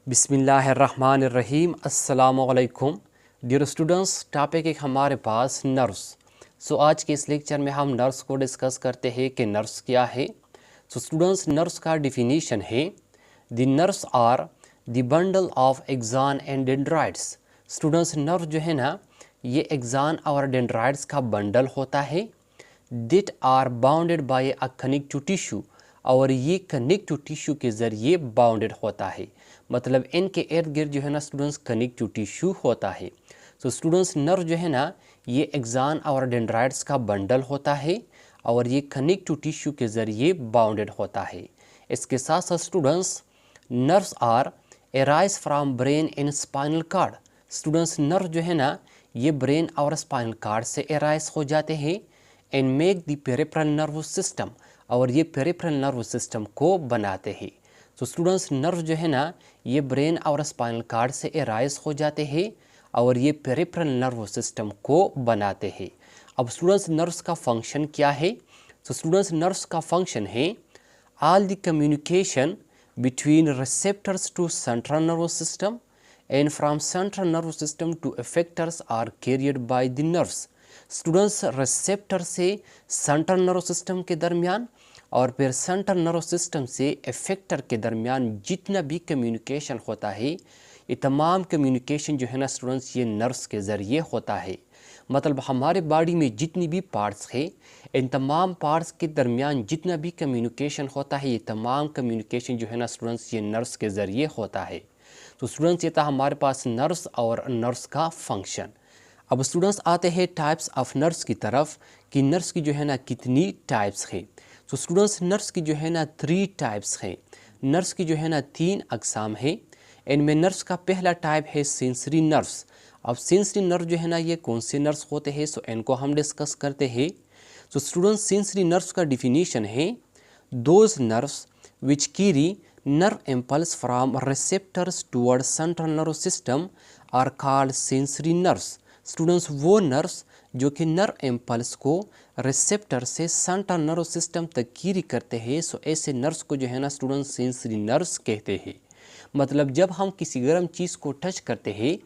बिस्मिल्लाहिर्रहमानिर्रहीम। अस्सलामुअलैकुम dear students, topic एक हमारे पास नर्स। आज के इस लेक्चर में हम नर्स को डिस्कस करते हैं कि नर्स क्या है। स्टूडेंट्स, नर्स का डिफिनीशन है the nerves are the bundle of axon and dendrites. Students, nerve जो है ना, ये एक्सान और डेंड्राइड्स का बंडल होता है। They are bounded by a connective tissue, और ये कनेक्टिव टिश्यू के ज़रिए बाउंडेड होता है। मतलब इनके इर्द गिर्द जो है ना स्टूडेंट्स कनेक्टिव टिश्यू होता है। स्टूडेंट्स, नर्व जो है ना, ये एक्सान और डेंड्राइड्स का बंडल होता है और ये कनेक्टिव टिश्यू के ज़रिए बाउंडेड होता है। इसके साथ साथ students, nerves are arise from brain in spinal cord. Students, nerve जो है ना, ये ब्रेन और स्पाइनल कार्ड से एराइज हो जाते हैं and make the peripheral nervous system, और ये पेरिफेरल नर्वस सिस्टम को बनाते हैं। स्टूडेंट्स, नर्व जो है ना, ये ब्रेन और स्पाइनल कार्ड से एराइज हो जाते हैं और ये पेरिफेरल नर्वस सिस्टम को बनाते हैं। अब स्टूडेंट्स, नर्व्स का फंक्शन क्या है? स्टूडेंट्स, नर्व्स का फंक्शन है all the communication between receptors to central nervous system and from central nervous system to effectors are carried by the nerves. Students, receptor से सेंट्रल नर्वस सिस्टम के दरमियान और फिर सेंट्रल नर्वस सिस्टम से effector के दरमियान जितना भी कम्युनिकेशन होता है, ये तमाम कम्युनिकेशन जो है ना स्टूडेंट्स, ये नर्व्स के ज़रिए होता है। मतलब हमारे बॉडी में जितनी भी पार्ट्स हैं, इन तमाम पार्ट्स के दरमियान जितना भी कम्युनिकेशन होता है, ये तमाम कम्युनिकेशन जो है ना स्टूडेंट्स, ये नर्व्स के ज़रिए होता है। स्टूडेंट्स, ये था हमारे पास नर्व्स और नर्व्स का फंक्शन। अब स्टूडेंट्स आते हैं टाइप्स ऑफ नर्व्स की तरफ कि नर्व्स की जो है ना कितनी टाइप्स हैं। स्टूडेंट्स, नर्व्स की जो है ना 3 टाइप्स हैं। नर्व्स की जो है ना 3 अकसाम है। इनमें नर्व्स का पहला टाइप है सेंसरी नर्व्स। अब सेंसरी नर्व जो है ना, ये कौन से नर्व्स होते हैं, इनको हम डिस्कस करते हैं। स्टूडेंट्स, सेंसरी नर्व्स का डिफिनीशन है those nerves which carry nerve impulse from receptors towards central nervous system are called sensory nerves. Students, वो नर्व्स जो कि नर्व इम्पल्स को रिसेप्टर से सेंट्रल नर्वस सिस्टम तक कैरी करते हैं, ऐसे नर्व्स को जो है ना स्टूडेंट्स सेंसरी नर्व्स कहते हैं। मतलब जब हम किसी गर्म चीज़ को टच करते हैं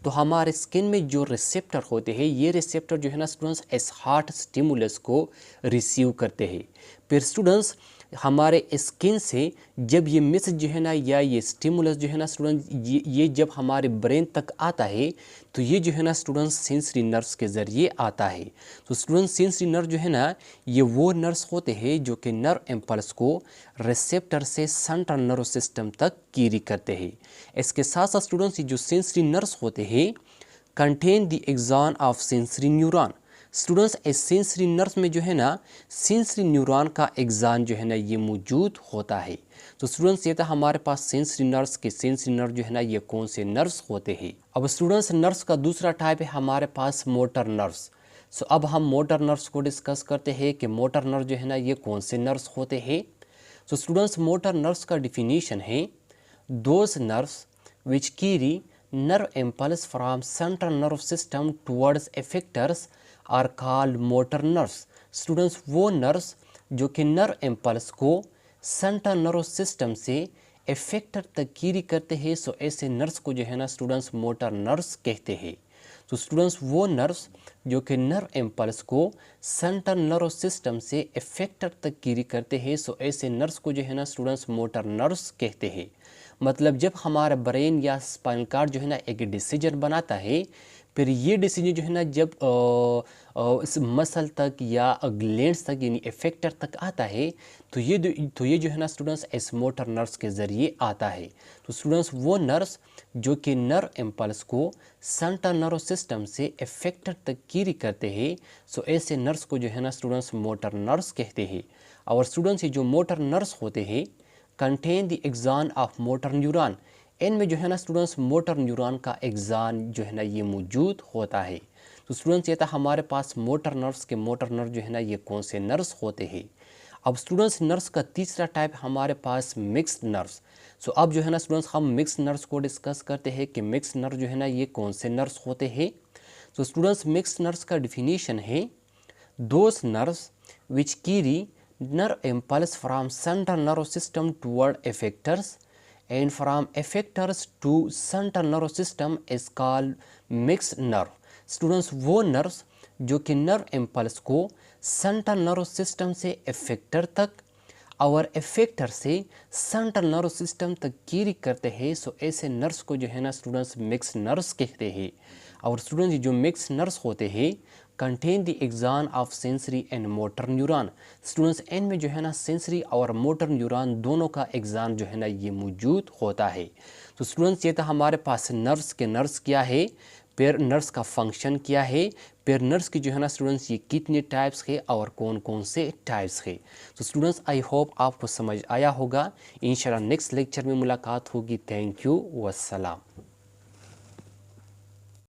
तो हमारे स्किन में जो रिसेप्टर होते हैं, ये रिसेप्टर जो है ना स्टूडेंट्स इस हार्ट स्टिमुलस को रिसीव करते हैं। फिर स्टूडेंट्स, हमारे स्किन से जब ये मैसेज जो है ना, या ये स्टिमुलस जो है ना स्टूडेंट, ये जब हमारे ब्रेन तक आता है तो ये जो है ना स्टूडेंट्स सेंसरी नर्व्स के ज़रिए आता है। तो स्टूडेंट्स, सेंसरी नर्व जो है ना, ये वो नर्व्स होते हैं जो कि नर्व इम्पल्स को रिसेप्टर से सेंट्रल नर्व सिस्टम तक कैरी करते हैं। इसके साथ साथ स्टूडेंट्स, ये जो सेंसरी नर्व्स होते हैं contain the axon of sensory neuron. Students, इस सेंसरी नर्व्स में जो है ना सेंसरी न्यूरॉन का एक्सान जो है ना ये मौजूद होता है। तो स्टूडेंट्स, ये था हमारे पास सेंसरी नर्व्स के सेंसरी नर्व जो है ना, ये कौन से नर्व्स होते हैं। अब स्टूडेंट्स, नर्व्स का दूसरा टाइप है हमारे पास मोटर नर्व्स। अब हम मोटर नर्व्स को डिस्कस करते हैं कि मोटर नर्व जो है ना, ये कौन से नर्व्स होते हैं। स्टूडेंट्स, मोटर नर्व्स का डिफिनीशन है those nerves which carry nerve impulse from central nerve system towards effectors are called motor nerves. Students, वो नर्व्स जो कि नर्व इम्पल्स को सेंट्रल नर्व सिस्टम से इफेक्टर तक कैरी करते हैं, ऐसे नर्व्स को जो है ना स्टूडेंट्स मोटर नर्व्स कहते हैं। तो स्टूडेंट्स, वो नर्व्स जो कि नर्व इम्पल्स को सेंट्रल नर्व सिस्टम से इफेक्टर तक कैरी करते हैं, ऐसे नर्व्स को जो है ना स्टूडेंट्स मोटर नर्व्स कहते हैं। मतलब जब हमारा ब्रेन या स्पाइनल कार्ड जो है ना एक डिसीजन बनाता है, फिर ये डिसीजन जो है ना जब इस मसल तक या ग्लैंड्स तक यानी इफेक्टर तक आता है, तो ये जो है ना स्टूडेंट्स इस मोटर नर्व्स के ज़रिए आता है। तो स्टूडेंट्स, वो नर्व्स जो कि नर्व इम्पल्स को सेंट्रल नर्व सिस्टम से इफेक्टर तक कैरी करते हैं, ऐसे नर्व्स को जो है ना स्टूडेंट्स मोटर नर्व्स कहते हैं। और स्टूडेंट्स, ये जो मोटर नर्व्स होते हैं contain the axon of motor neuron. इनमें जो है ना स्टूडेंट्स मोटर न्यूरॉन का एक्सान जो है ना ये मौजूद होता है। तो स्टूडेंट्स, ये था हमारे पास मोटर नर्व्स के मोटर नर्व जो है ना ये कौन से नर्व्स होते हैं। अब स्टूडेंट्स, नर्व्स का तीसरा टाइप हमारे पास मिक्स्ड नर्व्स। अब जो है ना स्टूडेंट्स हम मिक्स्ड नर्व्स को डिस्कस करते हैं कि मिक्स्ड नर्व जो है ना ये कौन से नर्व्स होते हैं। तो स्टूडेंट्स, मिक्स्ड नर्व्स का डिफिनीशन है those nerves which carry nerve impulse from central nervous system toward effectors and from effectors to central nerve system is called mixed nerve. Students वो नर्व्स जो कि नर्व इम्पल्स को central nerve system से effector तक और effector से central nerve system तक carry करते हैं, सो ऐसे नर्व्स को जो है ना स्टूडेंट्स मिक्स नर्व्स कहते हैं। और स्टूडेंट्स जो मिक्स नर्व्स होते हैं contain the exon of sensory and motor neuron. Students इनमें जो है ना सेंसरी और मोटर न्यूरॉन दोनों का एग्जान जो है ना ये मौजूद होता है। तो स्टूडेंट्स ये था हमारे पास नर्व्स के नर्व्स क्या है, पेयर नर्व्स का फंक्शन क्या है, पेयर नर्व्स की जो है ना स्टूडेंट्स ये कितने टाइप्स है और कौन कौन से टाइप्स है। तो स्टूडेंट्स आई होप आपको समझ आया होगा। इंशाल्लाह नेक्स्ट लेक्चर में मुलाकात होगी। Thank you, वस्सलाम।